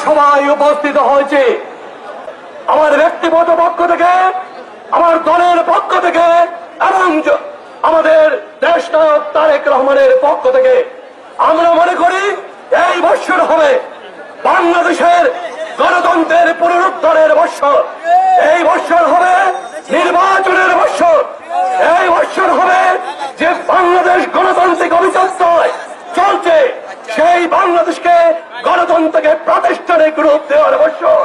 সবাই উপস্থিত হয়েছে। আমার ব্যক্তিগত পক্ষ থেকে, আমার দলের পক্ষ থেকে এবং আমাদের দেশনায়ক তারেক রহমানের পক্ষ থেকে আমরা মনে করি এই বৎসর হবে বাংলাদেশের গণতন্ত্রের পুনরুদ্ধারের বৎসর। এই বৎসর হবে নির্বাচনের বৎসর। এই বৎসর হবে যে বাংলাদেশ গণতান্ত্রিক অভিযাত্রায় চলছে সেই বাংলাদেশকে গণতন্ত্রকে প্রাতিষ্ঠানিক রূপ দেওয়ার বৎসর।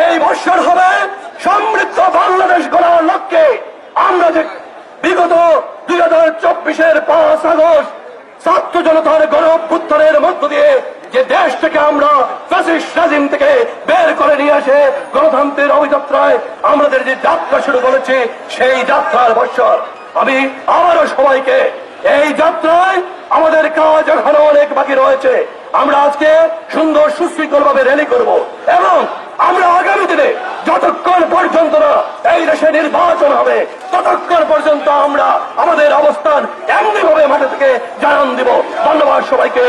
এই বৎসর হবে সমৃদ্ধ বাংলাদেশ গড়ার লক্ষ্যে আমরা যে বিগত 2024-এর 5 আগস্ট ছাত্র জনতার গণ অভ্যুত্থানের মধ্য দিয়ে যে দেশ থেকে আমরা ফ্যাসিস্ট রেজিম থেকে বের করে নিয়ে আসে গণতন্ত্রের অভিযাত্রায় আমাদের যে যাত্রা শুরু করেছে সেই যাত্রার বৎসর। আমি আবারও সবাইকে এই যাত্রায় আমাদের কাজ এখনো অনেক বাকি রয়েছে। আমরা আজকে সুন্দর সুশৃঙ্খল ভাবে র্যালি করব এবং আমরা আগামী দিনে যতক্ষণ পর্যন্ত না এই দেশে নির্বাচন হবে ততক্ষণ পর্যন্ত আমরা আমাদের অবস্থান এমনি ভাবে মাঠে থেকে জানান দিব। ধন্যবাদ সবাইকে।